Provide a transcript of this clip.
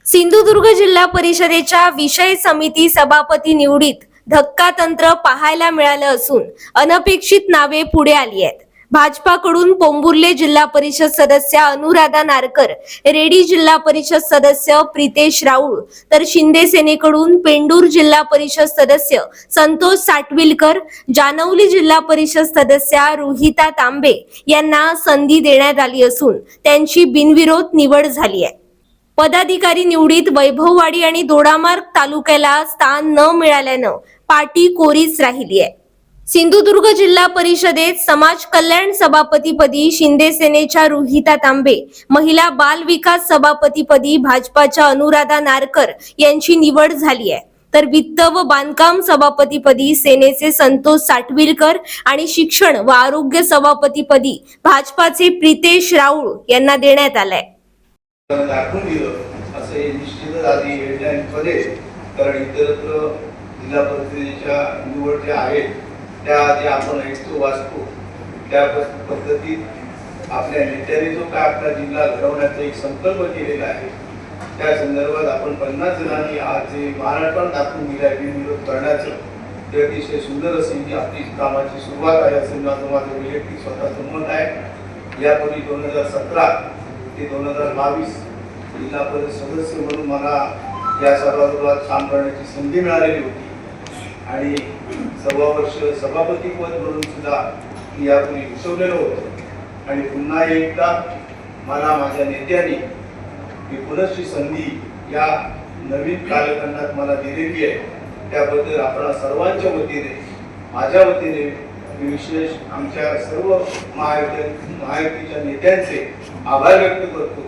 सिंधुदुर्ग जिल्हा परिषदेच्या विषय समिती सभापती निवडीत धक्कातंत्र पाहायला मिळालं असून अनपेक्षित नावे पुढे आली आहेत। भाजपाकडून पोंभुर्ले जिल्हा परिषद सदस्य अनुराधा नारकर, रेडी जिल्हा परिषद सदस्य प्रितेश राऊळ, तर शिंदे सेनेकडून पेंडूर जिल्हा परिषद सदस्य संतोष साटविलकर, जानवली जिल्हा परिषद सदस्य रोहिता तांबे यांना संधी देण्यात आली असून त्यांची बिनविरोध निवड झाली आहे। पदाधिकारी निवडीत वैभववाडी आणि दोडामार्ग तालुक्याला स्थान न मिळाल्यानं पार्टी कोरीच राहिली आहे। सिंधुदुर्ग जिल्हा परिषदेत समाज कल्याण सभापतीपदी शिंदे सेनेच्या रोहिता तांबे, महिला बाल विकास सभापतीपदी भाजपाच्या अनुराधा नारकर यांची निवड झाली आहे, तर वित्त व बांधकाम सभापतीपदी सेनेचे संतोष साटविलकर आणि शिक्षण व आरोग्य सभापतीपदी भाजपाचे प्रितेश राऊळ यांना देण्यात आलंय। दाखवून दिलं असं निश्चितच आधी हेडलाईनमध्ये, कारण इतरत्र जिल्हा परिषदेच्या निवड ज्या आहेत त्या जे आपण ऐकतो वाचतो त्या पद्धतीत आपल्या नेत्यांनी जो काय आपला जिल्हा घडवण्याचा एक संकल्प केलेला आहे त्या संदर्भात आपण 50 जणांनी आज जे महाराष्ट्रात दाखवून दिलं आहे बिनविरोध करण्याचं, ते अतिशय सुंदर अशी आपली कामाची सुरुवात आहे असं माझं वैयक्तिक स्वतःचं मत आहे। यापूर्वी 2017 ते 2022 जिल्हा परिषद सदस्य म्हणून मला या सभागृहात काम करण्याची संधी मिळालेली होती आणि 6 वर्ष सभापती पद म्हणून सुद्धा मी यापूर्वी विसरलेलो होतो आणि पुन्हा एकदा मला माझ्या नेत्यांनी ही पुनश्ची संधी या नवीन कालखंडात मला दिलेली आहे। त्याबद्दल आपण सर्वांच्या वतीने, माझ्या वतीने विशेष आमच्या सर्व महायुतीच्या नेत्यांचे आभार व्यक्त करतो।